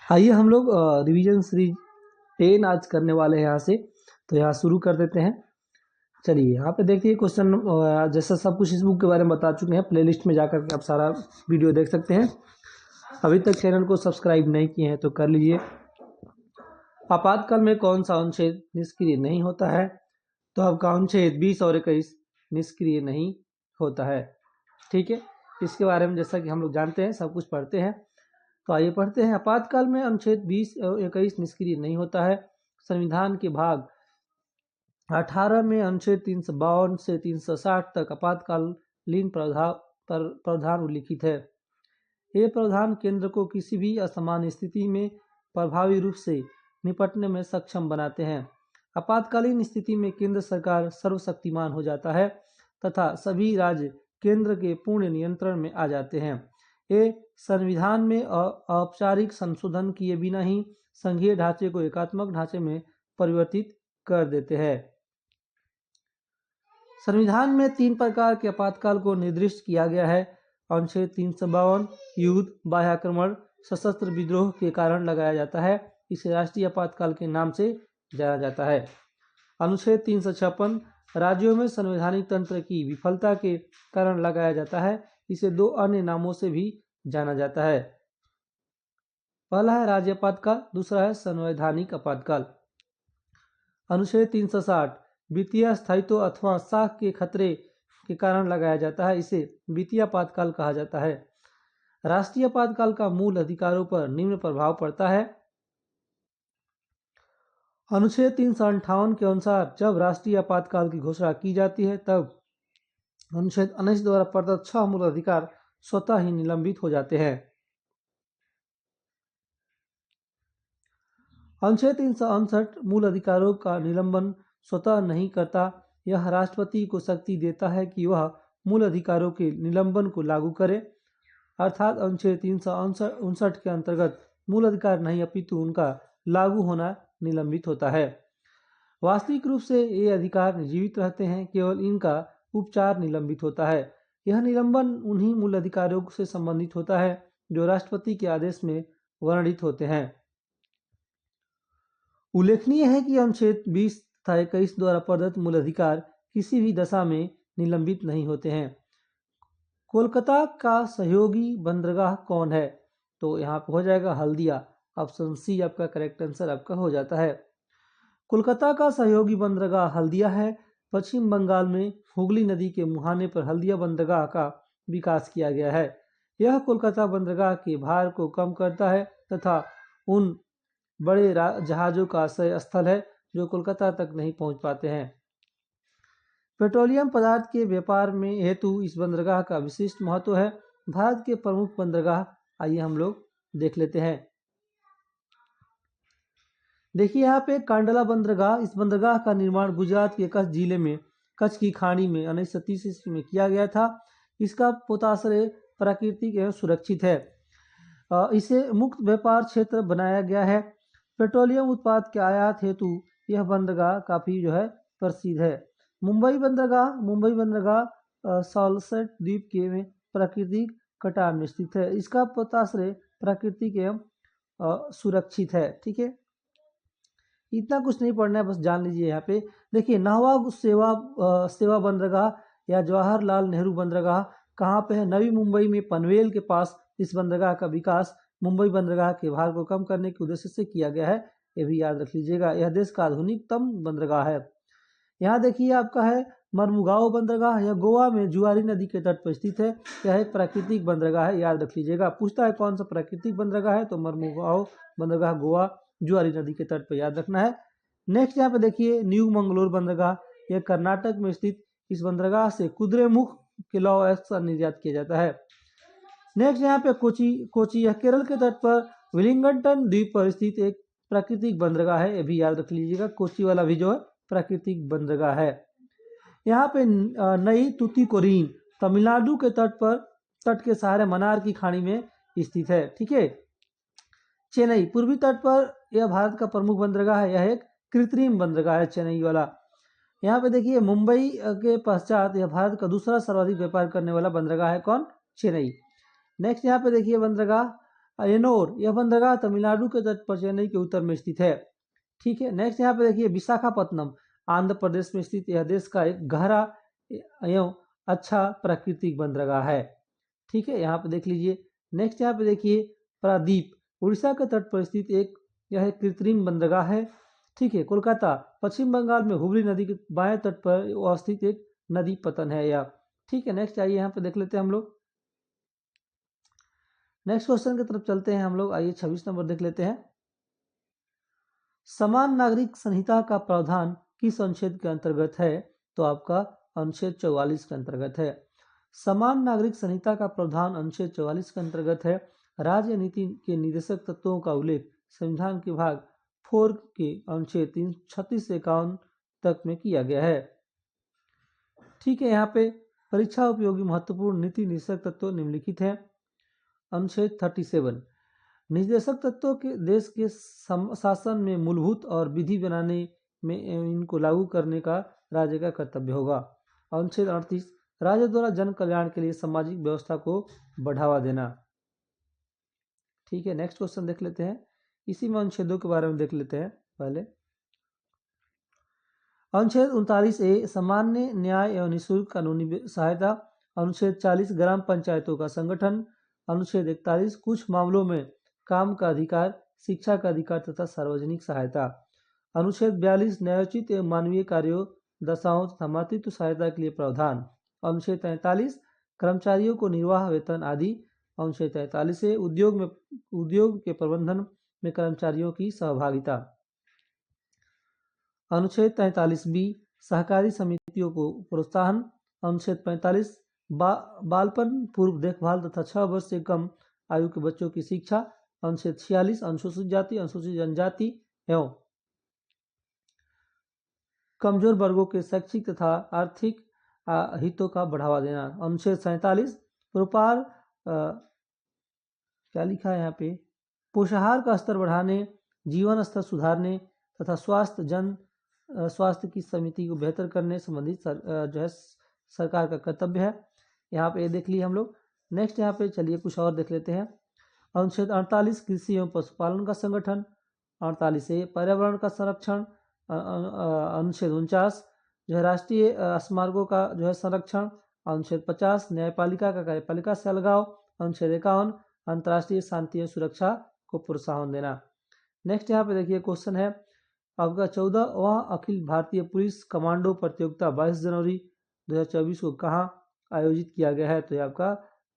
आइए हम लोग रिवीजन सीरीज 10 आज करने वाले हैं यहाँ से। तो यहाँ शुरू कर देते हैं। चलिए यहाँ पे देखिए क्वेश्चन, जैसा सब कुछ इस बुक के बारे में बता चुके हैं, प्लेलिस्ट में जाकर के आप सारा वीडियो देख सकते हैं। अभी तक चैनल को सब्सक्राइब नहीं किए हैं तो कर लीजिए। आपातकाल में कौन सा अनुच्छेद निष्क्रिय नहीं होता है? तो आपका अनुच्छेद 20 और 21 निष्क्रिय नहीं होता है। ठीक है, इसके बारे में जैसा कि हम लोग जानते हैं, सब कुछ पढ़ते हैं। तो आइए पढ़ते हैं। आपातकाल में अनुच्छेद 20 और 21 निष्क्रिय नहीं होता है। संविधान के भाग 18 में अनुच्छेद 352 से 360 तक आपातकालीन प्रावधान उल्लिखित है। ये प्रावधान केंद्र को किसी भी असामान्य स्थिति में प्रभावी रूप से निपटने में सक्षम बनाते हैं। आपातकालीन स्थिति में केंद्र सरकार सर्वशक्तिमान हो जाता है तथा सभी राज्य केंद्र के पूर्ण नियंत्रण में आ जाते हैं। ये संविधान में औपचारिक संशोधन किए बिना ही संघीय ढांचे को एकात्मक ढांचे में परिवर्तित कर देते हैं। संविधान में 3 प्रकार के आपातकाल को निर्दिष्ट किया गया है। अनुच्छेद 352 युद्ध, बाह्य आक्रमण, सशस्त्र विद्रोह के कारण लगाया जाता है। इसे राष्ट्रीय आपातकाल के नाम से जाना जाता है। अनुच्छेद 356 राज्यों में संवैधानिक तंत्र की विफलता के कारण लगाया जाता है। इसे 2 अन्य नामों से भी जाना जाता है। पहला है राज्य आपातकाल, दूसरा है संवैधानिक आपातकाल। अनुच्छेद 360 वित्तीय स्थायित्व अथवा साख के खतरे के कारण लगाया जाता है। इसे वित्तीय आपातकाल कहा जाता है। राष्ट्रीय आपातकाल का मूल अधिकारों पर निम्न प्रभाव पड़ता है। अनुच्छेद 358 के अनुसार जब राष्ट्रीय आपातकाल की घोषणा की जाती है तब अनुच्छेद 19 द्वारा प्रदत्त 6 मूल अधिकार स्वतः ही निलंबित हो जाते हैं। अनुच्छेद 359 मूल अधिकारों का निलंबन स्वतः नहीं करता। यह राष्ट्रपति को शक्ति देता है कि वह मूल अधिकारों के निलंबन को लागू करे। अर्थात अनुच्छेद 359 के अंतर्गत मूल अधिकार नहीं अपितु उनका लागू होना निलंबित होता है। वास्तविक रूप से ये अधिकार जीवित रहते हैं, केवल इनका उपचार निलंबित होता है। यह निलंबन उन्हीं मूल अधिकारों से संबंधित होता है जो राष्ट्रपति के आदेश में वर्णित होते हैं। उल्लेखनीय है कि अनुच्छेद 20 तथा 21 द्वारा प्रदत्त मूल अधिकार किसी भी दशा में निलंबित नहीं होते हैं। कोलकाता का सहयोगी बंदरगाह कौन है? तो यहाँ पे हो जाएगा हल्दिया। ऑप्शन सी आपका करेक्ट आंसर आपका हो जाता है। कोलकाता का सहयोगी बंदरगाह हल्दिया है। पश्चिम बंगाल में हुगली नदी के मुहाने पर हल्दिया बंदरगाह का विकास किया गया है। यह कोलकाता बंदरगाह के भार को कम करता है तथा उन बड़े जहाजों का आश्रय स्थल है जो कोलकाता तक नहीं पहुंच पाते हैं। पेट्रोलियम पदार्थ के व्यापार में हेतु इस बंदरगाह का विशिष्ट महत्व है। भारत के प्रमुख बंदरगाह आइए हम लोग देख लेते हैं। देखिए यहाँ पे कांडला बंदरगाह, इस बंदरगाह का निर्माण गुजरात के कच्छ जिले में कच्छ की खाड़ी में 1930 ईस्वी में किया गया था। इसका पोताश्रय प्राकृतिक एवं सुरक्षित है। इसे मुक्त व्यापार क्षेत्र बनाया गया है। पेट्रोलियम उत्पाद के आयात हेतु यह बंदरगाह काफी प्रसिद्ध है। मुंबई बंदरगाह सॉल्सेट द्वीप के में प्राकृतिक कटार में स्थित है। इसका पोताश्रय प्राकृतिक एवं सुरक्षित है। ठीक है, इतना कुछ नहीं पढ़ना है, बस जान लीजिए। यहाँ पे देखिए नहवा सेवा बंदरगाह या जवाहरलाल नेहरू बंदरगाह कहाँ पे है? नवी मुंबई में पनवेल के पास इस बंदरगाह का विकास मुंबई बंदरगाह के भार को कम करने के उद्देश्य से किया गया है। ये भी याद रख लीजिएगा। यह देश का आधुनिकतम बंदरगाह है। यहाँ देखिए आपका है मरमुगाओ बंदरगाह, यह गोवा में जुआरी नदी के तट पर स्थित है। यह एक प्राकृतिक बंदरगाह है, याद रख लीजिएगा। पूछता है कौन सा प्राकृतिक बंदरगाह है, तो मरमुगाओ बंदरगाह गोवा जुआरी नदी के तट पर, याद रखना है। नेक्स्ट यहाँ पे देखिए न्यू मंगलोर बंदरगाह, यह कर्नाटक में स्थित। इस बंदरगाह से कुद्रेमुख के लौह अयस्क का निर्यात किया जाता है। नेक्स्ट यहाँ पे कोची यह केरल के तट पर विलिंगटन द्वीप पर स्थित एक प्राकृतिक बंदरगाह है। ये भी याद रख लीजिएगा, कोची वाला भी प्राकृतिक बंदरगाह है। यहाँ पे नई तुतीकोरीन तमिलनाडु के तट के सहारे मन्नार की खाड़ी में स्थित है। ठीक है, चेन्नई पूर्वी तट पर यह भारत का प्रमुख बंदरगाह है। यह एक कृत्रिम बंदरगाह है चेन्नई वाला। यहाँ पे देखिए मुंबई के पश्चात यह भारत का दूसरा सर्वाधिक व्यापार करने वाला बंदरगाह है। कौन? चेन्नई। नेक्स्ट यहाँ पे देखिए बंदरगाह एनोर, यह बंदरगाह तमिलनाडु के तट पर चेन्नई के उत्तर में स्थित है। ठीक है, नेक्स्ट यहाँ पे देखिए विशाखापत्तनम, आंध्र प्रदेश में स्थित यह देश का एक गहरा एवं अच्छा प्राकृतिक बंदरगाह है। ठीक है, यहाँ पे देख लीजिए। नेक्स्ट यहाँ पे देखिए प्रादीप, उड़ीसा के तट पर स्थित यह एक कृत्रिम बंदरगाह है। ठीक है, कोलकाता, पश्चिम बंगाल में हुगली नदी के बाएं तट पर अवस्थित एक नदी पतन है यह। ठीक है, नेक्स्ट आइए यहाँ पे देख लेते हैं हम लोग। नेक्स्ट क्वेश्चन की तरफ चलते हैं हम लोग। आइए 26 नंबर देख लेते हैं। समान नागरिक संहिता का प्रावधान किस अनुच्छेद के अंतर्गत है? तो आपका अनुच्छेद 44 के अंतर्गत है। समान नागरिक संहिता का प्रावधान अनुच्छेद 44 के अंतर्गत है। राज्य नीति के निर्देशक तत्वों का उल्लेख संविधान के भाग 4 के अनुच्छेद 336 से 51 तक में किया गया है। ठीक है, यहाँ पे परीक्षा उपयोगी महत्वपूर्ण नीति निर्देशक तत्व निम्नलिखित है। अनुच्छेद 37, निर्देशक तत्वों के देश के शासन में मूलभूत और विधि बनाने में इनको लागू करने का राज्य का कर्तव्य होगा। अनुच्छेद 38, राज्य द्वारा जन कल्याण के लिए सामाजिक व्यवस्था को बढ़ावा देना। ठीक है, नेक्स्ट क्वेश्चन देख लेते हैं। इसी में अनुच्छेदों के बारे में देख लेते हैं पहले। अनुच्छेद 39A सामान्य न्याय एवं निःशुल्क कानूनी सहायता। अनुच्छेद 40 ग्राम पंचायतों का संगठन। अनुच्छेद 41 कुछ मामलों में काम का अधिकार, शिक्षा का अधिकार तथा सार्वजनिक सहायता। अनुच्छेद 42 न्यायोचित एवं मानवीय कार्यों, दशाओं तथा मातृत्व सहायता के लिए प्रावधान। अनुच्छेद 43 कर्मचारियों को निर्वाह वेतन आदि। अनुच्छेद 43 से उद्योग के प्रबंधन में कर्मचारियों की सहभागिता। अनुच्छेद 43B सहकारी समितियों को प्रोत्साहन। अनुच्छेद 45 बालपन पूर्व देखभाल तथा 6 वर्ष से कम आयु के बच्चों की शिक्षा। अनुच्छेद 46 अनुसूचित जाति, अनुसूचित जनजाति एवं कमजोर वर्गों के शैक्षिक तथा आर्थिक हितों का बढ़ावा देना। अनुच्छेद 47 व्यापार क्या लिखा है यहाँ पे, पोषाहार का स्तर बढ़ाने, जीवन स्तर सुधारने तथा स्वास्थ्य की समिति को बेहतर करने संबंधित जो है सरकार का कर्तव्य है। यहाँ पे देख लिए हम लोग। नेक्स्ट यहाँ पे चलिए कुछ और देख लेते हैं। अनुच्छेद 48 कृषि एवं पशुपालन का संगठन। 48A पर्यावरण का संरक्षण। अनुच्छेद 49 जो है राष्ट्रीय स्मारकों का जो है संरक्षण। अनुच्छेद 50 न्यायपालिका का कार्यपालिका से अलगाव। अनुच्छेद 51 अंतर्राष्ट्रीय शांति एवं सुरक्षा को प्रोत्साहन देना। नेक्स्ट यहाँ पे देखिए क्वेश्चन है आपका 14वां अखिल भारतीय पुलिस कमांडो प्रतियोगिता 22 जनवरी 2024 को कहाँ आयोजित किया गया है? तो ये आपका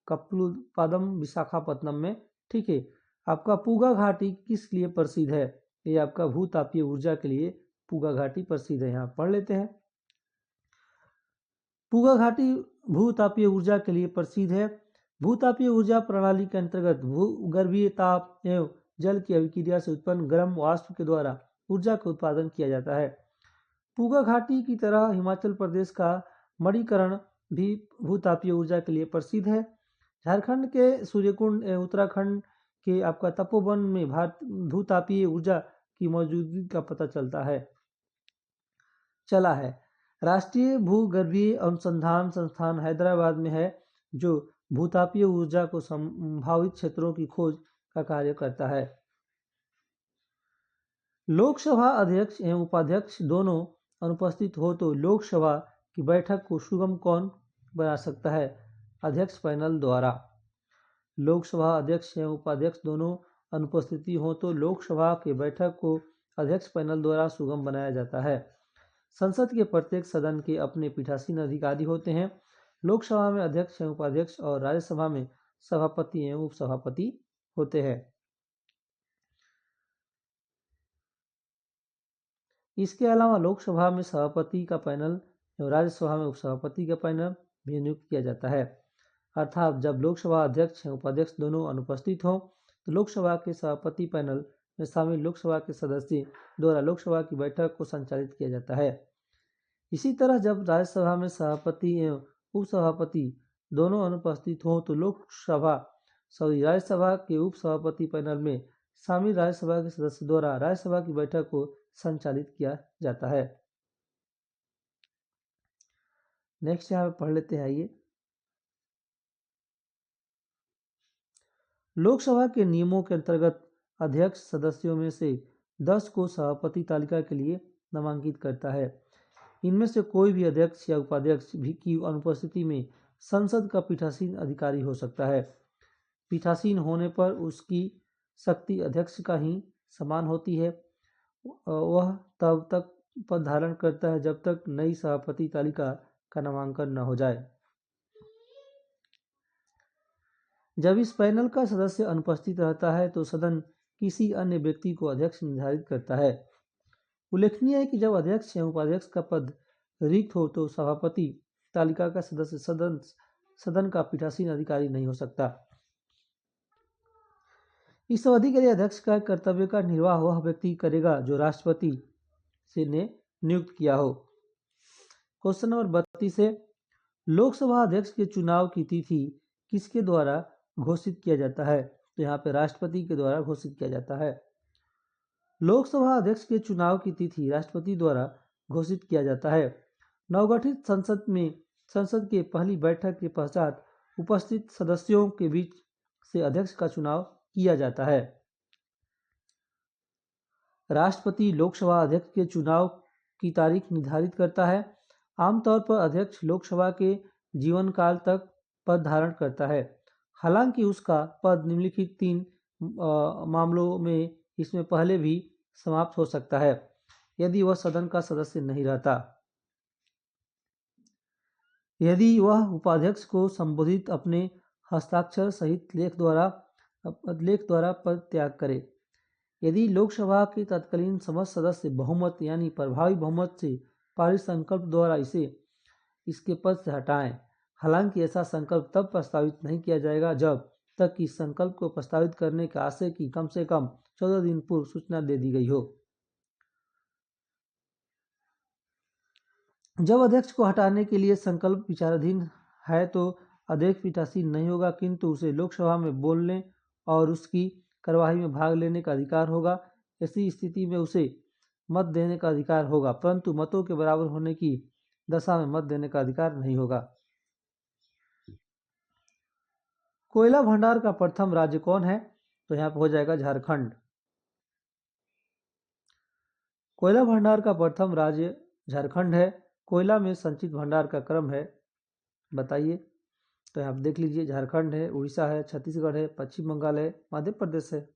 कप्पुलपादम विशाखापत्तनम में। ठीक है, आपका पूगा घाटी किस लिए प्रसिद्ध है? ये आपका भूतापीय ऊर्जा के लिए पूगा घाटी प्रसिद्ध है। यहाँ पढ़ लेते हैं। पूगा घाटी भूतापीय ऊर्जा के लिए प्रसिद्ध है। भूतापीय ऊर्जा प्रणाली के अंतर्गत भूगर्भीय ताप एवं जल की अभिक्रिया से उत्पन्न गर्म वाष्प के द्वारा ऊर्जा का उत्पादन किया जाता है। पूगा घाटी की तरह हिमाचल प्रदेश का मणिकरण भी भूतापीय ऊर्जा के लिए प्रसिद्ध है। झारखंड के सूर्यकुंड एवं उत्तराखंड के आपका तपोवन में भूतापीय ऊर्जा की मौजूदगी का पता चला है। राष्ट्रीय भूगर्भीय अनुसंधान संस्थान हैदराबाद में है जो भूतापीय ऊर्जा को संभावित क्षेत्रों की खोज का कार्य करता है। लोकसभा अध्यक्ष एवं उपाध्यक्ष दोनों अनुपस्थित हो तो लोकसभा की बैठक को सुगम कौन बना सकता है? अध्यक्ष पैनल द्वारा। लोकसभा अध्यक्ष एवं उपाध्यक्ष दोनों अनुपस्थिति हो तो लोकसभा की बैठक को अध्यक्ष पैनल द्वारा सुगम बनाया जाता है। संसद के प्रत्येक सदन के अपने पीठासीन अधिकारी होते हैं। लोकसभा में अध्यक्ष एवं उपाध्यक्ष और राज्यसभा में सभापति एवं उपसभापति होते हैं। इसके अलावा लोकसभा में सभापति का पैनल एवं राज्यसभा में उपसभापति का पैनल भी नियुक्त किया जाता है। अर्थात जब लोकसभा अध्यक्ष एवं उपाध्यक्ष दोनों अनुपस्थित हों तो लोकसभा के सभापति पैनल में शामिल लोकसभा के सदस्य द्वारा लोकसभा की बैठक को संचालित किया जाता है। इसी तरह जब राज्यसभा में सभापति एवं उपसभापति दोनों अनुपस्थित हों तो राज्यसभा के उपसभापति पैनल में शामिल राज्यसभा के सदस्य द्वारा राज्यसभा की बैठक को संचालित किया जाता है। नेक्स्ट यहाँ पे पढ़ लेते हैं। आइए लोकसभा के नियमों के अंतर्गत अध्यक्ष सदस्यों में से 10 को सभापति तालिका के लिए नामांकित करता है। इनमें से कोई भी अध्यक्ष या उपाध्यक्ष भी की अनुपस्थिति में संसद का पीठासीन अधिकारी हो सकता है। पीठासीन होने पर उसकी शक्ति अध्यक्ष का ही समान होती है। वह तब तक पद धारण करता है जब तक नई सभापति तालिका का नामांकन न हो जाए। जब इस पैनल का सदस्य अनुपस्थित रहता है तो सदन किसी अन्य व्यक्ति को अध्यक्ष निर्धारित करता है। उल्लेखनीय है कि जब अध्यक्ष या उपाध्यक्ष का पद रिक्त हो तो सभापति तालिका का सदस्य सदन का पीठासीन अधिकारी नहीं हो सकता। इस अवधि के लिए अध्यक्ष का कर्तव्य का निर्वाह वह व्यक्ति करेगा जो राष्ट्रपति से ने नियुक्त किया हो। क्वेश्चन नंबर 32 है, लोकसभा अध्यक्ष के चुनाव की तिथि किसके द्वारा घोषित किया जाता है? तो यहाँ पे राष्ट्रपति के द्वारा घोषित किया जाता है। लोकसभा अध्यक्ष के चुनाव की तिथि राष्ट्रपति द्वारा घोषित किया जाता है। नवगठित संसद के पहली बैठक के पश्चात उपस्थित सदस्यों के बीच से अध्यक्ष का चुनाव किया जाता है। राष्ट्रपति लोकसभा अध्यक्ष के चुनाव की तारीख निर्धारित करता है। आमतौर पर अध्यक्ष लोकसभा के जीवन काल तक पद धारण करता है। हालांकि उसका पद निम्नलिखित 3 मामलों में इसमें पहले भी समाप्त हो सकता है यदि वह सदन का सदस्य नहीं रहता। यदि वह उपाध्यक्ष को संबोधित अपने हस्ताक्षर सहित लेख द्वारा पद त्याग करे। यदि लोकसभा के तत्कालीन समस्त सदस्य बहुमत यानी प्रभावी बहुमत से पारित संकल्प द्वारा इसके पद से हटाएं। हालांकि ऐसा संकल्प तब प्रस्तावित नहीं किया जाएगा जब तक कि संकल्प को प्रस्तावित करने के आशय की कम से कम 14 दिन पूर्व सूचना दे दी गई हो। जब अध्यक्ष को हटाने के लिए संकल्प विचाराधीन है तो अध्यक्ष पीठासीन नहीं होगा, किंतु उसे लोकसभा में बोलने और उसकी कार्यवाही में भाग लेने का अधिकार होगा। ऐसी स्थिति में उसे मत देने का अधिकार होगा, परंतु मतों के बराबर होने की दशा में मत देने का अधिकार नहीं होगा। कोयला भंडार का प्रथम राज्य कौन है? तो यहाँ पर हो जाएगा झारखंड। कोयला भंडार का प्रथम राज्य झारखंड है। कोयला में संचित भंडार का क्रम है, बताइए। तो यहाँ देख लीजिए, झारखंड है, उड़ीसा है, छत्तीसगढ़ है, पश्चिम बंगाल है, मध्य प्रदेश है।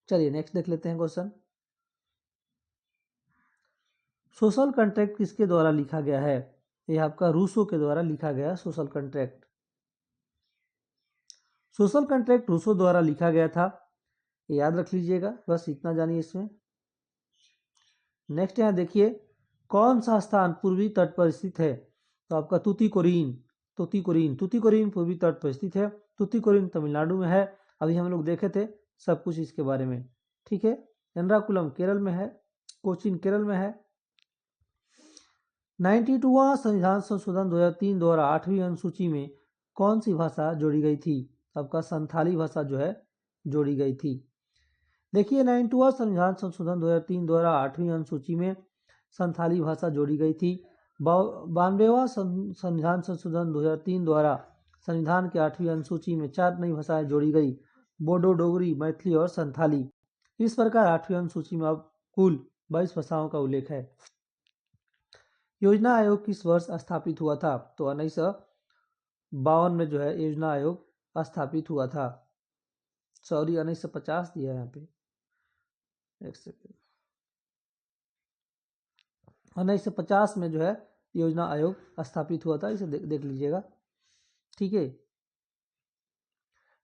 चलिए नेक्स्ट देख लेते हैं क्वेश्चन। सोशल कॉन्ट्रैक्ट किसके द्वारा लिखा गया है? यह आपका रूसो के द्वारा लिखा गया social contract. Social contract Rousseau द्वारा लिखा गया था, याद रख लीजिएगा, बस इतना जानिए इसमें। नेक्स्ट यहाँ देखिए, कौन सा स्थान पूर्वी तट पर स्थित है? तो आपका तुतीकोरिन पूर्वी तट पर स्थित है। तुतीकोरिन तमिलनाडु में है। अभी हम लोग देखे थे सब कुछ इसके बारे में, ठीक है। एर्नाकुलम केरल में है, कोचीन केरल में है। 92वां संविधान संशोधन 2003 द्वारा 8वीं अनुसूची में कौन सी भाषा जोड़ी गई थी? आपका संथाली भाषा जो है जोड़ी गई थी। देखिए 92वां संविधान संशोधन 2003 द्वारा 8वीं अनुसूची में संथाली भाषा जोड़ी गई थी। 92वां संविधान संशोधन 2003 द्वारा संविधान के 8वीं अनुसूची में 4 नई भाषाएं जोड़ी गई, बोडो, डोगरी, मैथिली और संथाली। इस प्रकार 8वीं अनुसूची में अब कुल 22 भाषाओं का उल्लेख है। योजना आयोग किस वर्ष स्थापित हुआ था? तो 1952 में जो है योजना आयोग स्थापित हुआ था। सॉरी 1950 दिया है यहाँ पे, एक सेकेंड। 1950 में जो है योजना आयोग स्थापित हुआ था, इसे देख लीजिएगा, ठीक है।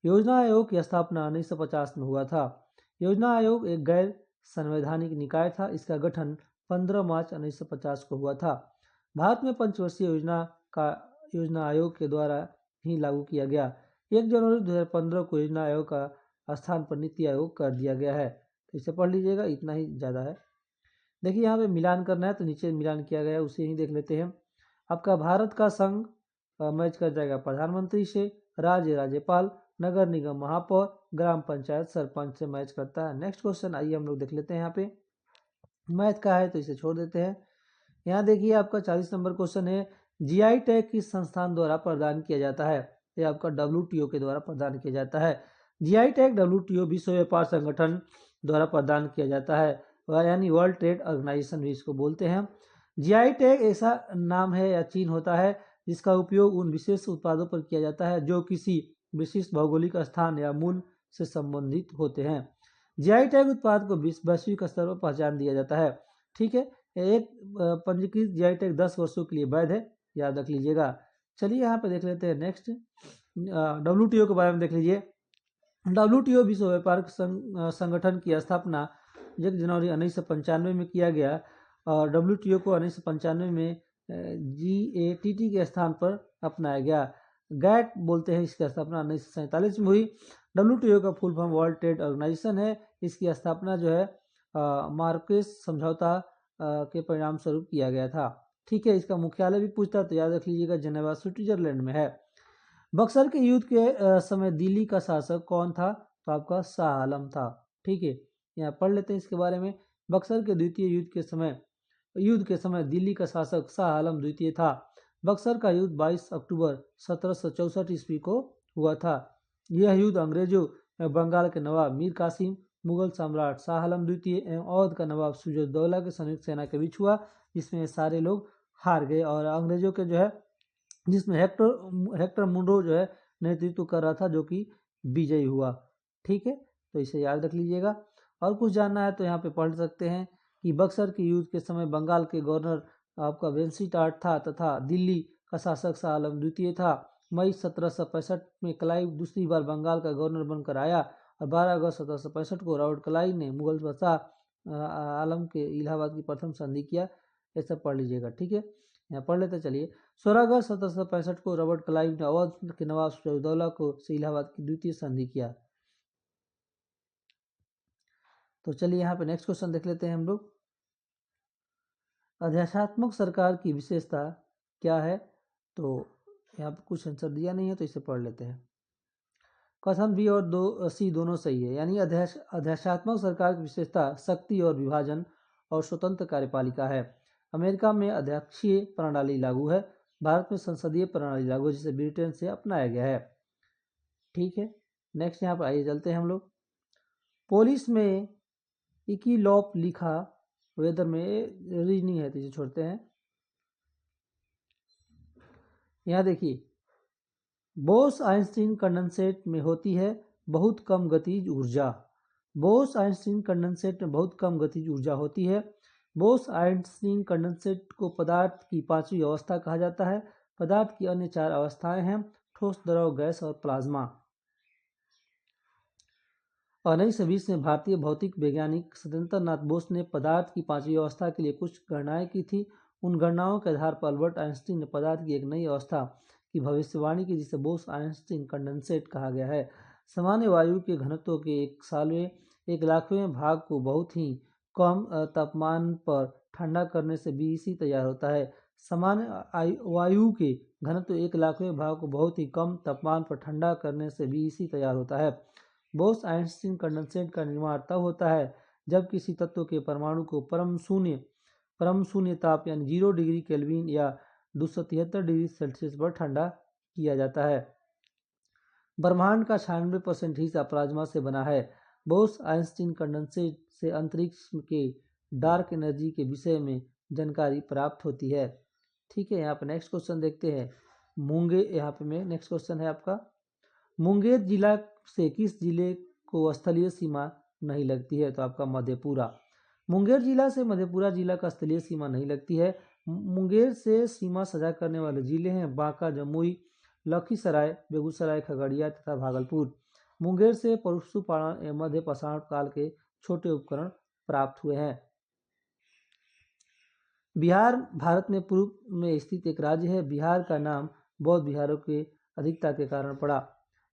योजना आयोग की स्थापना 1950 में हुआ था। योजना आयोग एक गैर संवैधानिक निकाय था। इसका गठन 15 मार्च 1950 को हुआ था। भारत में पंचवर्षीय योजना आयोग के द्वारा ही लागू किया गया। 1 जनवरी 2015 को योजना आयोग का स्थान पर नीति आयोग कर दिया गया है। तो इसे पढ़ लीजिएगा, इतना ही ज़्यादा है। देखिए यहाँ पे मिलान करना है तो नीचे मिलान किया गया है, उसे ही देख लेते हैं। आपका भारत का संघ मैच कर जाएगा प्रधानमंत्री से, राज्य राज्यपाल, नगर निगम महापौर, ग्राम पंचायत सरपंच से मैच करता है। नेक्स्ट क्वेश्चन आइए हम लोग देख लेते हैं। यहाँ पे मैथ का है तो इसे छोड़ देते हैं। यहाँ देखिए आपका 40 नंबर क्वेश्चन है, जीआई टैग किस संस्थान द्वारा प्रदान किया जाता है? ये आपका WTO के द्वारा प्रदान किया जाता है। जीआई टैग WTO विश्व व्यापार संगठन द्वारा प्रदान किया जाता है, यानी वर्ल्ड ट्रेड ऑर्गेनाइजेशन भी इसको बोलते हैं। जीआई टैग ऐसा नाम है या चिन्ह होता है जिसका उपयोग उन विशेष उत्पादों पर किया जाता है जो किसी विशिष्ट भौगोलिक स्थान या मूल्य से संबंधित होते हैं। जीआई टैग उत्पाद को वैश्विक स्तर पर पहचान दिया जाता है। ठीक है, एक पंजीकृत जीआई टैग 10 वर्षों के लिए वैध है, याद रख लीजिएगा। चलिए यहाँ पे देख लेते हैं नेक्स्ट WTO के बारे में देख लीजिए। WTO विश्व व्यापार संगठन की स्थापना 1 जनवरी 1995 में किया गया और WTO को 1995 में GATT के स्थान पर अपनाया गया। गैट बोलते हैं, इसकी स्थापना 1947 में हुई। WTO का full form world trade organisation है। इसकी स्थापना जो है मार्केस समझौता के परिणाम स्वरूप किया गया था। ठीक है, इसका मुख्यालय भी पूछता तो याद रख लीजिएगा, जेनेवा स्विट्जरलैंड में है। बक्सर के युद्ध के समय दिल्ली का शासक कौन था? तो आपका शाह आलम था। ठीक है, यहाँ पढ़ लेते हैं इसके बारे में। बक्सर के द्वितीय युद्ध के समय दिल्ली का शासक शाह आलम द्वितीय था। बक्सर का युद्ध 22 अक्टूबर 1764 ईस्वी को हुआ था। यह युद्ध अंग्रेजों एवं बंगाल के नवाब मीर कासिम, मुगल सम्राट शाह आलम द्वितीय एवं अवध का नवाब सिराजुद्दौला की संयुक्त सेना के बीच हुआ, जिसमें सारे लोग हार गए और अंग्रेजों के जो है, जिसमें हेक्टर मुनरो जो है नेतृत्व कर रहा था, जो कि विजयी हुआ। ठीक है, तो इसे याद रख लीजिएगा। और कुछ जानना है तो यहाँ पे पढ़ सकते हैं कि बक्सर के युद्ध के समय बंगाल के गवर्नर आपका वेंसीटाट था तथा दिल्ली का शासक शाह आलम द्वितीय था। मई 1765 में क्लाइव दूसरी बार बंगाल का गवर्नर बनकर आया और 12 अगस्त 1765 को रॉबर्ट क्लाइव ने मुगल बादशाह आलम के इलाहाबाद की प्रथम संधि किया। ऐसा पढ़ लीजिएगा। ठीक है, यहाँ पढ़ लेते चलिए। 16 अगस्त 1765 को रॉबर्ट क्लाइव ने अवध के नवाब सिराजुद्दौला को से इलाहाबाद की द्वितीय संधि किया। तो चलिए यहाँ पे नेक्स्ट क्वेश्चन देख लेते हैं हम लोग। अध्यात्मक सरकार की विशेषता क्या है? तो यहाँ पे कुछ आंसर दिया नहीं है, तो इसे पढ़ लेते हैं। कथन बी और सी दोनों सही है, यानी अध्यात्मक सरकार की विशेषता शक्ति और विभाजन और स्वतंत्र कार्यपालिका है। अमेरिका में अध्यक्षीय प्रणाली लागू है। भारत में संसदीय प्रणाली लागू है, जिसे ब्रिटेन से अपनाया गया है। ठीक है, नेक्स्ट यहाँ पर आइए चलते हैं हम लोग। पुलिस में इकीलॉप लिखा, वेदर में रीजनिंग है तो इसे छोड़ते हैं। यहाँ देखिए, बोस आइंस्टीन कंडेंसेट में होती है बहुत कम गतिज ऊर्जा। बोस आइंस्टीन कंडेंसेट में बहुत कम गतिज ऊर्जा होती है। बोस आइंस्टीन कंडेंसेट को पदार्थ की पांचवी अवस्था कहा जाता है। पदार्थ की अन्य 4 अवस्थाएं हैं, ठोस, द्रव, गैस और प्लाज्मा। 1920 में भारतीय भौतिक वैज्ञानिक सत्येंद्र नाथ बोस ने पदार्थ की पांचवी अवस्था के लिए कुछ गणनाएं की थी। उन गणनाओं के आधार पर अल्बर्ट आइंस्टीन ने पदार्थ की एक नई अवस्था की भविष्यवाणी की, जिसे बोस आइंस्टीन कंडेंसेट कहा गया है। सामान्य वायु के घनत्व के 1/1,00,000वें भाग को बहुत ही कम तापमान पर ठंडा करने से बीईसी तैयार होता है। सामान्य वायु के घनत्व 1,00,000वें भाग को बहुत ही कम तापमान पर ठंडा करने से बीईसी तैयार होता है। बोस आइंस्टीन कंडेंसेट का निर्माण तब होता है जब किसी तत्व के परमाणु को परम शून्य ताप यानी 0 डिग्री केल्विन या 273 डिग्री सेल्सियस पर ठंडा किया जाता है। ब्रह्मांड का 96% हिस्सा प्लाज्मा से बना है। बोस आइंस्टीन कंडेंसेट से अंतरिक्ष के डार्क एनर्जी के विषय में जानकारी प्राप्त होती है। ठीक है, यहाँ पे नेक्स्ट क्वेश्चन देखते हैं। यहाँ पे में नेक्स्ट क्वेश्चन है आपका, मुंगेर जिला से किस जिले को स्थलीय सीमा नहीं लगती है? तो आपका मधेपुरा। मुंगेर जिला से मधेपुरा जिला का स्थलीय सीमा नहीं लगती है। मुंगेर से सीमा साझा करने वाले जिले हैं बांका, जमुई, लखीसराय, बेगूसराय, खगड़िया तथा भागलपुर। मुंगेर से पशुपालन एवं मध्य पाषाण काल के छोटे उपकरण प्राप्त हुए हैं। बिहार भारत में पूर्व में स्थित एक राज्य है। बिहार का नाम बौद्ध बिहारों के अधिकता के कारण पड़ा।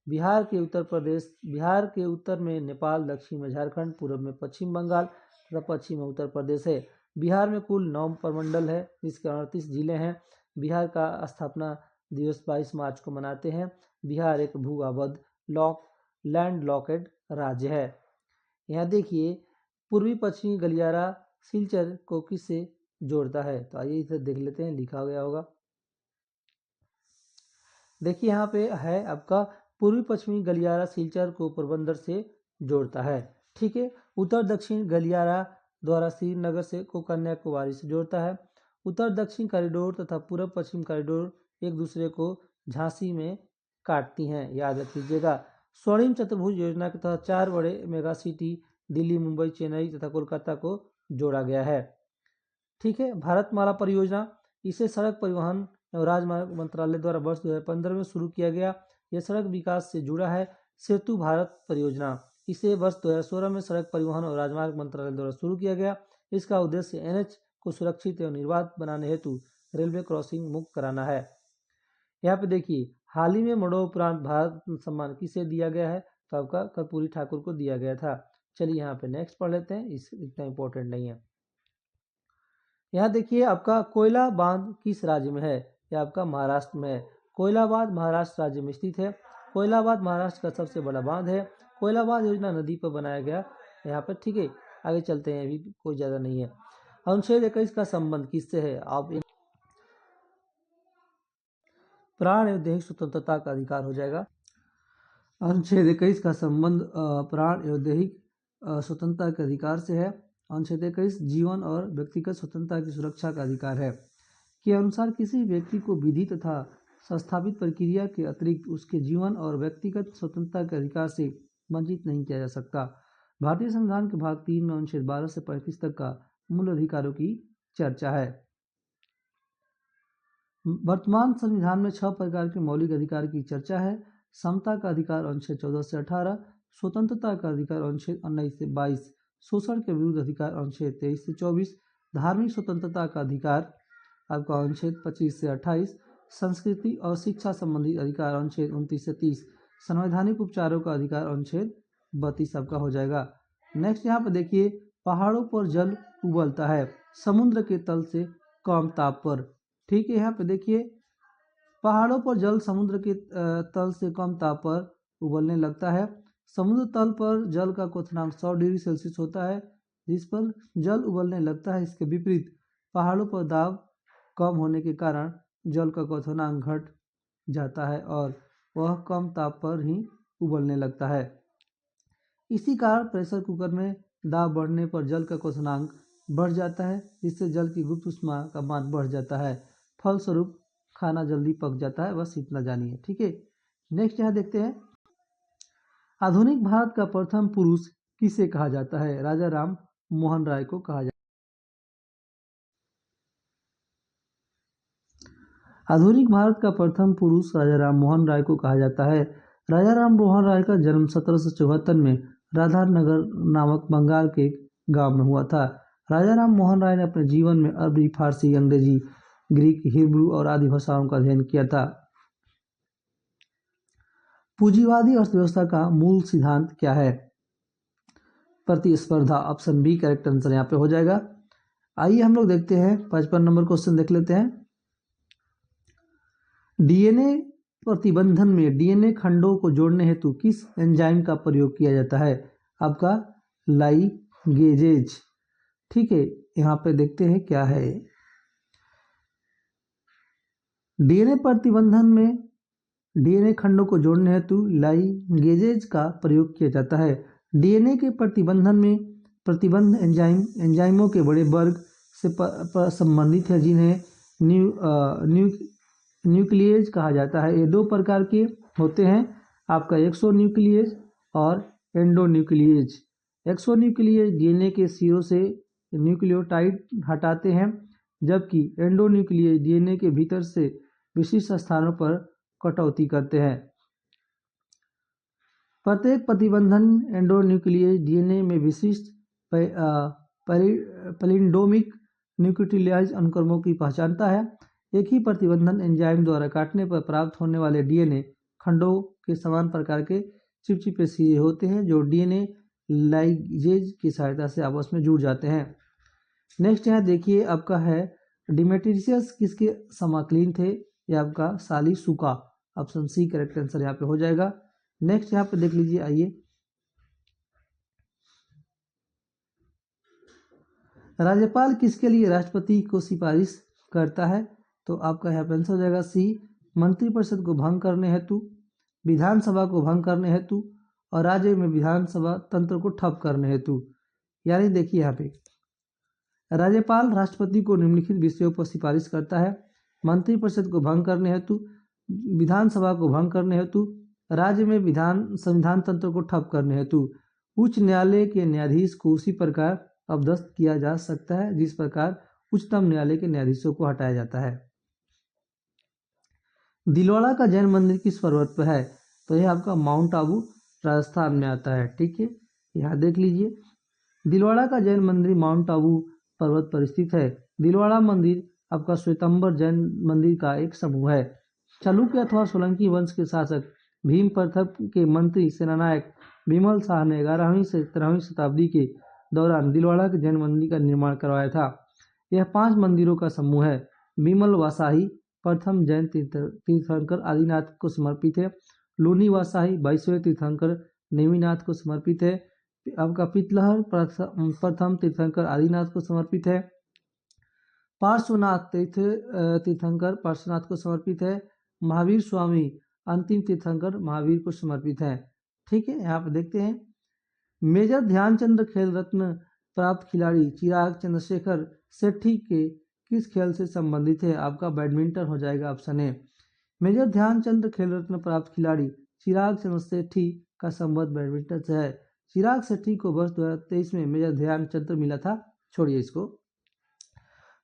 बिहार के उत्तर में नेपाल, दक्षिण में झारखंड, पूर्व में पश्चिम बंगाल तथा पश्चिम में उत्तर प्रदेश है। बिहार में कुल 9 प्रमंडल है, जिसके 38 जिले हैं। बिहार का स्थापना दिवस 22 मार्च को मनाते हैं। बिहार एक भू-आबद्ध लैंड लॉकेड राज्य है। यहाँ देखिए, पूर्वी पश्चिमी गलियारा सिलचर को किससे जोड़ता है? तो आइए इसे देख लेते हैं, लिखा गया होगा। देखिए यहाँ पे है आपका पूर्वी पश्चिमी गलियारा सिलचर को पोरबंदर से जोड़ता है। ठीक है। उत्तर दक्षिण गलियारा द्वारा श्रीनगर से को कन्याकुमारी से जोड़ता है। उत्तर दक्षिण कॉरिडोर तथा पूर्व पश्चिम कॉरिडोर एक दूसरे को झांसी में काटती हैं, याद रख लीजिएगा। स्वर्णिम चतुर्भुज योजना के तहत 4 बड़े मेगा सिटी दिल्ली, मुंबई, चेन्नई तथा कोलकाता को जोड़ा गया है। ठीक है। भारतमाला परियोजना, इसे सड़क परिवहन और राजमार्ग मंत्रालय द्वारा वर्ष 2015 में शुरू किया गया। यह सड़क विकास से जुड़ा है। सेतु भारत परियोजना, इसे वर्ष 2016 में सड़क परिवहन और राजमार्ग मंत्रालय द्वारा शुरू किया गया। इसका उद्देश्य एनएच को सुरक्षित एवं निर्बाध बनाने हेतु रेलवे क्रॉसिंग मुक्त कराना है। यहाँ पे देखिए, हाल ही में मरणोपरांत भारत सम्मान किसे दिया गया है, तो आपका कर्पूरी ठाकुर को दिया गया था। चलिए यहाँ पे नेक्स्ट पढ़ लेते हैं, इस इतना इंपॉर्टेंट नहीं है। यहाँ देखिए आपका कोयला बांध किस राज्य में है, यह आपका महाराष्ट्र में है। कोयलाबाद महाराष्ट्र राज्य में स्थित है। कोयलाबाद महाराष्ट्र का सबसे बड़ा बांध है। कोयलाबाद योजना नदी पर बनाया गया यहाँ पर। ठीक है, आगे चलते हैं, अभी कोई ज्यादा नहीं है। अनुच्छेद 21 का संबंध किससे है, आप प्राण एवं दैहिक स्वतंत्रता का अधिकार हो जाएगा। अनुच्छेद 21 का संबंध प्राण एवं दैहिक स्वतंत्रता के अधिकार से है। अनुच्छेद 21 जीवन और व्यक्तिगत स्वतंत्रता की सुरक्षा का अधिकार है के अनुसार किसी व्यक्ति को विधि तथा संस्थापित प्रक्रिया के अतिरिक्त उसके जीवन और व्यक्तिगत स्वतंत्रता के अधिकार से वंचित नहीं किया जा सकता। भारतीय संविधान के भाग 3 में अनुच्छेद 12 से 35 तक का मूल अधिकारों की चर्चा है। वर्तमान संविधान में 6 प्रकार के मौलिक अधिकार की चर्चा है। समता का अधिकार अनुच्छेद 14 से 18, स्वतंत्रता का अधिकार अनुच्छेद 19 से 22, शोषण के विरुद्ध अधिकार अनुच्छेद 23 से 24, धार्मिक स्वतंत्रता का अधिकार आपका अनुच्छेद 25 से 28, संस्कृति और शिक्षा संबंधी अधिकार अनुच्छेद 29 से 30, संवैधानिक उपचारों का अधिकार अनुच्छेद 32 आपका हो जाएगा। नेक्स्ट यहाँ पर देखिए, पहाड़ों पर जल उबलता है समुद्र के तल से कम ताप पर। ठीक है, यहाँ पे देखिए, पहाड़ों पर जल समुद्र के तल से कम ताप पर उबलने लगता है। समुद्र तल पर जल का क्वथनांक 100 डिग्री सेल्सियस होता है, जिस पर जल उबलने लगता है। इसके विपरीत पहाड़ों पर दाब कम होने के कारण जल का क्वथनांक घट जाता है और वह कम ताप पर ही उबलने लगता है। इसी कारण प्रेशर कुकर में दाब बढ़ने पर जल का क्वथनांक बढ़ जाता है, जिससे जल की गुप्त ऊष्मा का मान बढ़ जाता है। फलस्वरूप खाना जल्दी पक जाता है। बस इतना जानिए। ठीक है। नेक्स्ट यहाँ देखते हैं, आधुनिक भारत का प्रथम पुरुष किसे कहा जाता है, राजा राम मोहन राय को कहा जाता है। आधुनिक भारत का प्रथम पुरुष राजा राम मोहन राय को कहा जाता है। राजा राम मोहन राय का जन्म 1774 में राधानगर नामक बंगाल के एक गांव में हुआ था। राजा राम मोहन राय ने अपने जीवन में अरबी, फारसी, अंग्रेजी, ग्रीक, हिब्रू और आदि भाषाओं का अध्ययन किया था। पूंजीवादी अर्थव्यवस्था का मूल सिद्धांत क्या है, प्रतिस्पर्धा। ऑप्शन बी करेक्ट आंसर यहाँ पे हो जाएगा। आइए हम लोग देखते हैं 55 नंबर क्वेश्चन देख लेते हैं। डीएनए प्रतिबंधन में डीएनए खंडों को जोड़ने हेतु किस एंजाइम का प्रयोग किया जाता है, आपका लाइगेजेज। ठीक है, यहाँ पे देखते हैं क्या है। डीएनए प्रतिबंधन में डीएनए खंडों को जोड़ने हेतु लाइगेजेज का प्रयोग किया जाता है। डीएनए के प्रतिबंधन में प्रतिबंध एंजाइमों के बड़े वर्ग से संबंधित है, जिन्हें न्यूक्लिएज कहा जाता है। ये 2 प्रकार के होते हैं, आपका एक्सोन्यूक्लिएज और एंडोन्यूक्लिएज। एक्सोन्यूक्लिएज डीएनए के सिरों से न्यूक्लियोटाइड हटाते हैं, जबकि एंडोन्यूक्लिएज डीएनए के भीतर से विशिष्ट स्थानों पर कटौती करते हैं। प्रत्येक प्रतिबंधन एंडोन्यूक्लिएज डीएनए में विशिष्ट पैलिंडोमिक न्यूक्लियोटाइड अनुक्रमों की पहचानता है। एक ही प्रतिबंधन एंजाइम द्वारा काटने पर प्राप्त होने वाले डीएनए खंडों के समान प्रकार के चिपचिपे सिरे होते हैं, जो डीएनए लाइगेज की सहायता से आपस में जुड़ जाते हैं। नेक्स्ट यहाँ देखिए, आपका है डिमेट्रियस किसके समकालीन थे, ये आपका सालिसुका। ऑप्शन सी करेक्ट आंसर यहाँ पे हो जाएगा। नेक्स्ट यहाँ पे देख लीजिए, आइए, राज्यपाल किसके लिए राष्ट्रपति को सिफारिश करता है, तो आपका यहाँ पे आंसर हो जाएगा सी मंत्रिपरिषद को भंग करने हेतु, विधानसभा को भंग करने हेतु और राज्य में विधानसभा तंत्र को ठप करने हेतु। यानी देखिए यहाँ पे राज्यपाल राष्ट्रपति को निम्नलिखित विषयों पर सिफारिश करता है: मंत्रिपरिषद को भंग करने हेतु, विधानसभा को भंग करने हेतु, राज्य में संविधान तंत्र को ठप करने हेतु। उच्च न्यायालय के न्यायाधीश को उसी प्रकार अपदस्थ किया जा सकता है जिस प्रकार उच्चतम न्यायालय के न्यायाधीशों को हटाया जाता है। दिलवाड़ा का जैन मंदिर किस पर्वत पर है? तो यह आपका माउंट आबू राजस्थान में आता है। ठीक है, यहाँ देख लीजिए, दिलवाड़ा का जैन मंदिर माउंट आबू पर्वत पर स्थित है। दिलवाड़ा मंदिर आपका श्वेतंबर जैन मंदिर का एक समूह है। चालुक्य अथवा सोलंकी वंश के शासक भीम प्रथम के मंत्री सेनानायक विमल शाह ने 11वीं से 13वीं शताब्दी के दौरान दिलवाड़ा के जैन मंदिर का निर्माण करवाया था। यह 5 मंदिरों का समूह है। विमल वासाही प्रथम जैन तीर्थंकर आदिनाथ को समर्पित है। लूनी वासाही 22वें तीर्थंकर नेमिनाथ को समर्पित है। आपका पितलहर प्रथम तीर्थंकर आदिनाथ को समर्पित है। पार्श्वनाथ तीर्थंकर पार्श्वनाथ को समर्पित है। महावीर स्वामी अंतिम तीर्थंकर महावीर को समर्पित है। ठीक है, यहाँ पे देखते हैं मेजर ध्यानचंद खेल रत्न प्राप्त खिलाड़ी चिराग चंद्रशेखर सेठी के किस खेल से संबंधित है? आपका बैडमिंटन हो जाएगा ऑप्शन ए। मेजर ध्यानचंद खेल रत्न प्राप्त खिलाड़ी चिराग चंद्र सेठी का संबंध बैडमिंटन से है। चिराग सेठी को वर्ष 2023 में मेजर ध्यानचंद मिला था। छोड़िए इसको।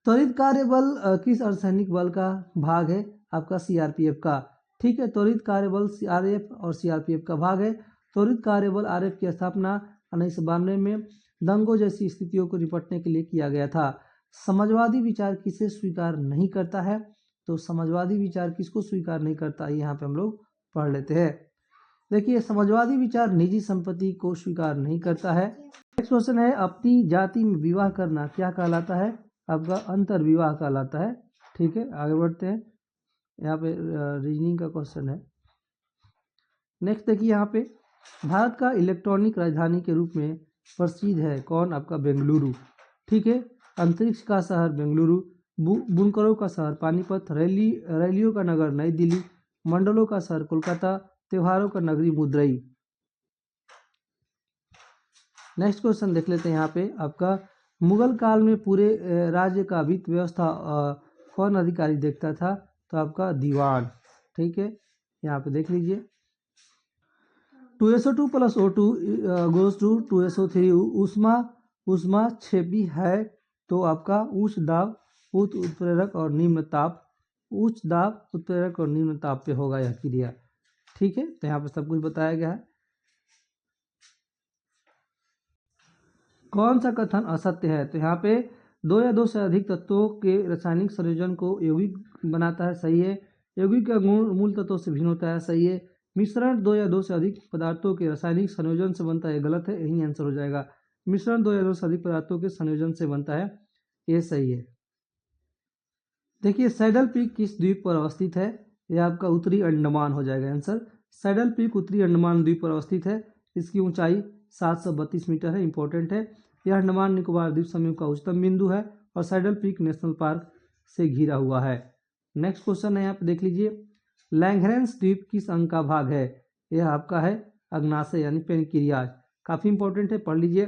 त्वरित कार्य बल किस अर्धसैनिक बल का भाग है? आपका सीआरपीएफ का। ठीक है, त्वरित कार्य बल आरएफ और सीआरपीएफ का भाग है। त्वरित कार्य बल आरएफ की स्थापना 1992 में दंगों जैसी स्थितियों को निपटने के लिए किया गया था। समाजवादी विचार किसे स्वीकार नहीं करता है? तो समाजवादी विचार किसको स्वीकार नहीं करता, यहाँ पे हम लोग पढ़ लेते हैं। देखिए, समाजवादी विचार निजी संपत्ति को स्वीकार नहीं करता है। नेक्स्ट क्वेश्चन है, अपनी जाति में विवाह करना क्या कहलाता है? आपका अंतर विवाह कहलाता है। ठीक है, आगे बढ़ते हैं। यहाँ पे रीजनिंग का क्वेश्चन है। नेक्स्ट देखिए, यहाँ पे भारत का इलेक्ट्रॉनिक राजधानी के रूप में प्रसिद्ध है कौन? आपका बेंगलुरु। ठीक है, अंतरिक्ष का शहर बेंगलुरु, बुनकरों का शहर पानीपत, रैलियों का नगर नई दिल्ली, मंडलों का शहर कोलकाता, त्योहारों का नगरी मुद्रई। नेक्स्ट क्वेश्चन देख लेते हैं। यहाँ पे आपका मुगल काल में पूरे राज्य का वित्त व्यवस्था कौन अधिकारी देखता था? तो आपका दीवान। ठीक है, यहाँ पे देख लीजिए 2SO2 + O2 goes to 2SO3 उष्मा क्षेपी है। तो आपका उच्च दाब उत्प्रेरक और निम्न ताप, उच्च दाब उत्प्रेरक और निम्न ताप पे होगा यह क्रिया। ठीक है, तो यहाँ पे सब कुछ बताया गया है। कौन सा कथन असत्य है? तो यहाँ पे 2 या 2 से अधिक तत्वों के रासायनिक संयोजन को यौगिक बनाता है, सही है। यौगिक का गुण मूल तत्वों से भिन्न होता है, सही है। मिश्रण 2 या 2 से अधिक पदार्थों के रासायनिक संयोजन से बनता है, गलत है, यही आंसर हो जाएगा। मिश्रण 2 या 2 से अधिक पदार्थों के संयोजन से बनता है, ये सही है। देखिए, सैडल पीक किस द्वीप पर अवस्थित है? यह आपका उत्तरी अंडमान हो जाएगा आंसर। सैडल पीक उत्तरी अंडमान द्वीप पर अवस्थित है। इसकी ऊंचाई 732 मीटर है, इंपॉर्टेंट है। यह अंडमान निकोबार द्वीप समूह का उच्चतम बिंदु है और सैडल पीक नेशनल पार्क से घिरा हुआ है। नेक्स्ट क्वेश्चन है, यहाँ पे देख लीजिए, लैंगरेंस द्वीप किस अंग का भाग है? यह आपका है अग्नाशय यानी पेनक्रियाज, काफी इंपॉर्टेंट है, पढ़ लीजिए।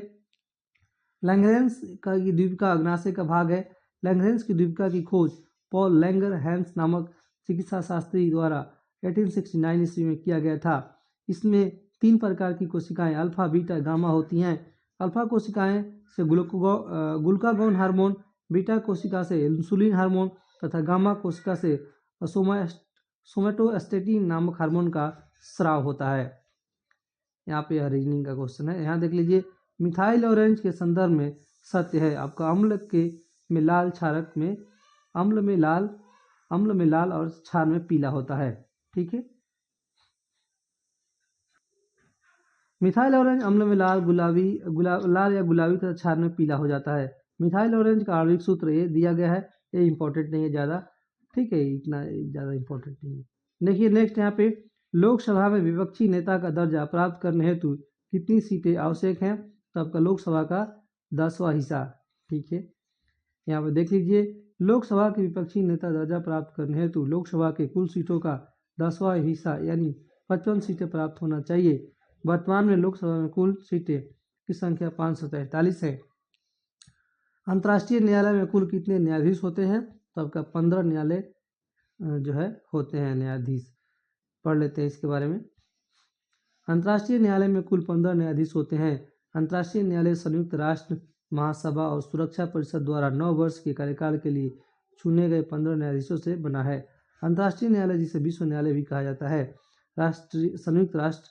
लैंगरेंस का द्वीप का अग्नाशय का भाग है। लैंगरेंस की द्वीपिका की खोज पॉल लैंगर हैंस नामक चिकित्सा शास्त्री द्वारा 1869 ईस्वी में किया गया था। इसमें 3 प्रकार की कोशिकाएं अल्फा बीटा गामा होती हैं। अल्फा कोशिकाएं से ग्लूकागोन हार्मोन, बीटा कोशिका से इंसुलिन हार्मोन तथा गामा कोशिका से सोमेटोस्टेटिन नामक हार्मोन का स्राव होता है। यहाँ पे रीजनिंग का क्वेश्चन है, यहाँ देख लीजिए, मिथाइल ऑरेंज के संदर्भ में सत्य है। आपका अम्ल में लाल क्षारक में अम्ल में लाल और क्षार में पीला होता है। ठीक है, मिथाइल ऑरेंज अम्ल में लाल लाल या गुलाबी तथा क्षार में पीला हो जाता है। मिथाइल ऑरेंज का आणविक सूत्र ये दिया गया है, ये इंपॉर्टेंट नहीं है ज़्यादा। ठीक है, इतना ज़्यादा इंपॉर्टेंट नहीं है। देखिए नेक्स्ट, यहाँ पे लोकसभा में विपक्षी नेता का दर्जा प्राप्त करने हेतु कितनी सीटें आवश्यक हैं? तो आपका लोकसभा का 10वां हिस्सा। ठीक है, यहाँ पे देख लीजिए, लोकसभा के विपक्षी नेता दर्जा प्राप्त करने हेतु लोकसभा के कुल सीटों का 10वां हिस्सा यानी 55 सीटें प्राप्त होना चाहिए। वर्तमान में लोकसभा में कुल सीटें की संख्या 543 है। अंतर्राष्ट्रीय न्यायालय में कुल कितने न्यायाधीश होते हैं? तो आपका 15 न्यायालय जो है होते हैं न्यायाधीश। पढ़ लेते हैं इसके बारे में। अंतर्राष्ट्रीय न्यायालय में कुल 15 न्यायाधीश होते हैं। अंतर्राष्ट्रीय न्यायालय संयुक्त राष्ट्र महासभा और सुरक्षा परिषद द्वारा 9 वर्ष के कार्यकाल के लिए चुने गए 15 न्यायाधीशों से बना है। अंतर्राष्ट्रीय न्यायालय जिसे विश्व न्यायालय भी कहा जाता है संयुक्त राष्ट्र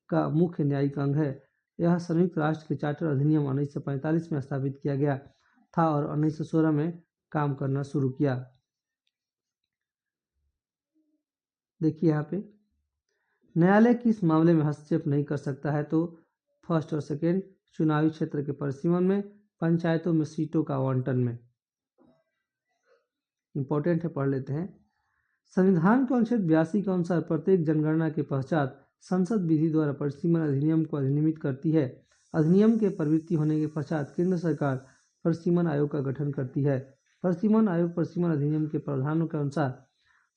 का मुख्य न्यायिक अंग है। यह संयुक्त राष्ट्र के चार्टर अधिनियम 1945 में स्थापित किया गया था और 1916 में काम करना शुरू किया। देखिए यहाँ पे न्यायालय किस मामले में हस्तक्षेप नहीं कर सकता है? तो फर्स्ट और सेकेंड चुनावी क्षेत्र के परिसीमन में, पंचायतों में सीटों का आवंटन में। इंपॉर्टेंट है, पढ़ लेते हैं। संविधान के अनुच्छेद 82 के अनुसार प्रत्येक जनगणना के पश्चात संसद विधि द्वारा परिसीमन अधिनियम को अधिनियमित करती है। अधिनियम के प्रवृत्ति होने के पश्चात केंद्र सरकार परिसीमन आयोग का गठन करती है। परिसीमन आयोग परिसीमन अधिनियम के प्रावधानों के अनुसार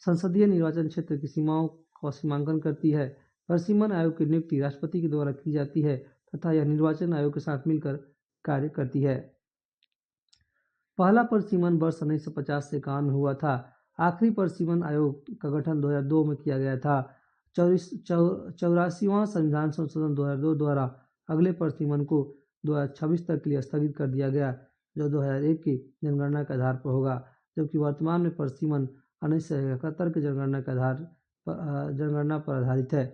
संसदीय निर्वाचन क्षेत्र की सीमाओं का सीमांकन करती है। परिसीमन आयोग की नियुक्ति राष्ट्रपति के द्वारा की जाती है तथा यह निर्वाचन आयोग के साथ मिलकर कार्य करती है। पहला परिसीमन वर्ष 1950 से काम में हुआ था। आखिरी परिसीमन आयोग का गठन 2002 में किया गया था। 84वां संविधान संशोधन 2002 द्वारा अगले परिसीमन को 2026 तक के लिए स्थगित कर दिया गया, जो 2001 की जनगणना के आधार पर होगा, जबकि वर्तमान में परिसीमन 1971 के जनगणना पर आधारित है।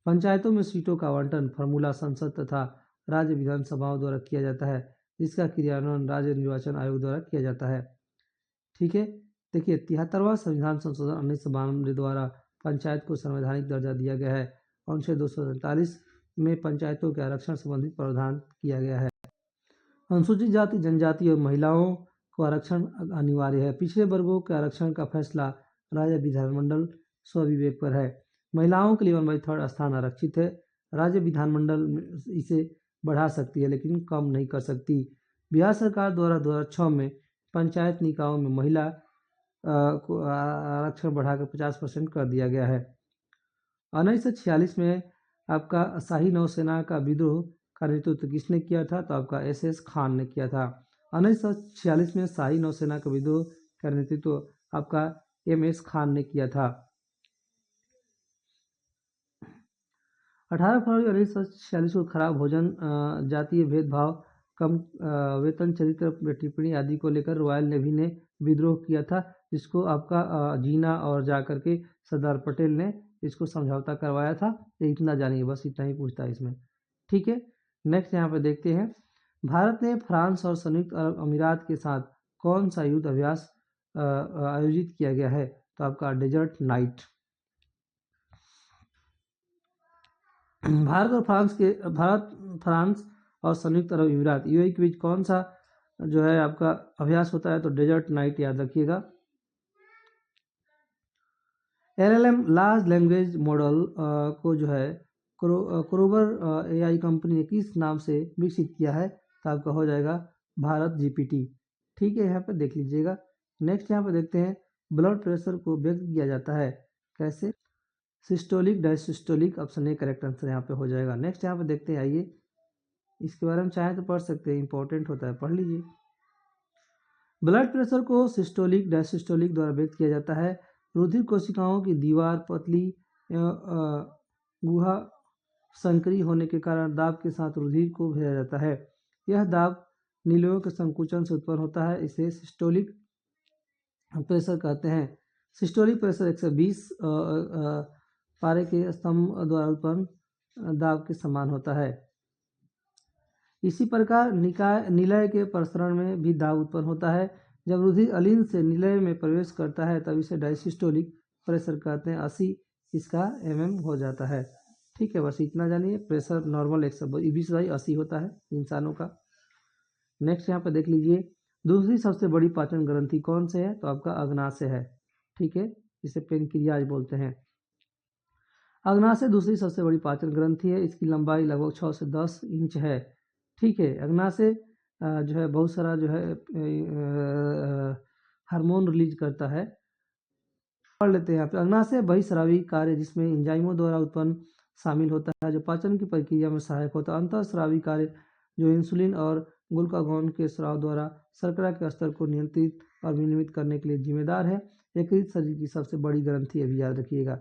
पंचायतों में सीटों का आवंटन फॉर्मूला संसद तथा राज्य विधानसभाओं द्वारा किया जाता है, जिसका क्रियान्वयन राज्य निर्वाचन आयोग द्वारा किया जाता है। ठीक है, देखिए 73वां संविधान संशोधन 1992 द्वारा पंचायत को संवैधानिक दर्जा दिया गया है। अनुच्छेद 243 में पंचायतों के आरक्षण संबंधित प्रावधान किया गया है। अनुसूचित जाति, जनजाति और महिलाओं को आरक्षण अनिवार्य है। पिछड़े वर्गों के आरक्षण का फैसला राज्य विधानमंडल स्वविवेक पर है। महिलाओं के लिए 1/3 स्थान आरक्षित है। राज्य विधानमंडल इसे बढ़ा सकती है लेकिन कम नहीं कर सकती। बिहार सरकार द्वारा 2006 में पंचायत निकायों में महिला को आरक्षण बढ़ाकर 50% कर दिया गया है। 1946 में आपका शाही नौसेना का विद्रोह का नेतृत्व किसने किया था? तो आपका SS खान ने किया था। 1946 में शाही नौसेना का विद्रोह का नेतृत्व आपका MS खान ने किया था। 18 फरवरी 1946 को खराब भोजन, जातीय भेदभाव, कम वेतन, चरित्र टिप्पणी आदि को लेकर रॉयल नेवी ने विद्रोह किया था, जिसको आपका जीना और जाकर के सरदार पटेल ने इसको समझौता करवाया था। ये इतना जानिए, बस इतना ही पूछता है इसमें। ठीक है, नेक्स्ट यहाँ पे देखते हैं। भारत ने फ्रांस और संयुक्त अरब अमीरात के साथ कौन सा युद्ध अभ्यास आयोजित किया गया है? तो आपका डेजर्ट नाइट। भारत, फ्रांस और संयुक्त अरब अमीरात यूएई के बीच कौन सा जो है आपका अभ्यास होता है? तो डेजर्ट नाइट याद रखिएगा। LLM लार्ज लैंग्वेज मॉडल को जो है क्रोबर AI कंपनी ने किस नाम से विकसित किया है? तो आपका हो जाएगा भारत GPT। ठीक है, यहाँ पे देख लीजिएगा। नेक्स्ट यहाँ पे देखते हैं, ब्लड प्रेशर को व्यक्त किया जाता है कैसे? Systolic, diastolic. Option A correct answer यहाँ पे हो जाएगा। नेक्स्ट यहाँ पे देखते हैं, आइए इसके बारे में चाहे तो पढ़ सकते हैं, इंपॉर्टेंट होता है, पढ़ लीजिए। ब्लड प्रेशर को सिस्टोलिक, डायसिस्टोलिक द्वारा व्यक्त किया जाता है। रुधिर कोशिकाओं की दीवार पतली गुहा संकरी होने के कारण दाब के साथ रुधिर को भेजा जाता है। यह दाब नीलों के संकुचन से उत्पन्न होता है, इसे सिस्टोलिक प्रेशर कहते हैं। सिस्टोलिक प्रेशर 120 पारे के स्तंभ द्वारा उत्पन्न दाब के समान होता है। इसी प्रकार निलय के प्रसरण में भी दाब उत्पन्न होता है। जब रुधिर अलिंद से निलय में प्रवेश करता है तब इसे डायसिस्टोलिक प्रेशर कहते हैं। 80 इसका mm हो जाता है। ठीक है, बस इतना जानिए। प्रेशर नॉर्मल 120/80 होता है इंसानों का। नेक्स्ट यहाँ पे देख लीजिए, दूसरी सबसे बड़ी पाचन ग्रंथि कौन से है? तो आपका अग्नाशय है। ठीक है, जिसे पेनक्रियाज बोलते हैं। अग्नाशय दूसरी सबसे बड़ी पाचन ग्रंथि है। इसकी लंबाई लगभग 6 से 10 इंच है। ठीक है, अग्नाशय जो है बहुत सारा जो है हार्मोन रिलीज करता है। पढ़ लेते हैं यहाँ पे। अग्नाशय बहिस्रावी कार्य जिसमें एंजाइमों द्वारा उत्पन्न शामिल होता है जो पाचन की प्रक्रिया में सहायक होता है। अंतःस्रावी कार्य जो इंसुलिन और ग्लूकागॉन के स्राव द्वारा शर्करा के स्तर को नियंत्रित और विनियमित करने के लिए जिम्मेदार है। यकृत शरीर की सबसे बड़ी ग्रंथि है, अभी याद रखिएगा।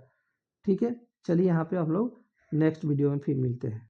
ठीक है, चलिए यहाँ पे हम लोग नेक्स्ट वीडियो में फिर मिलते हैं।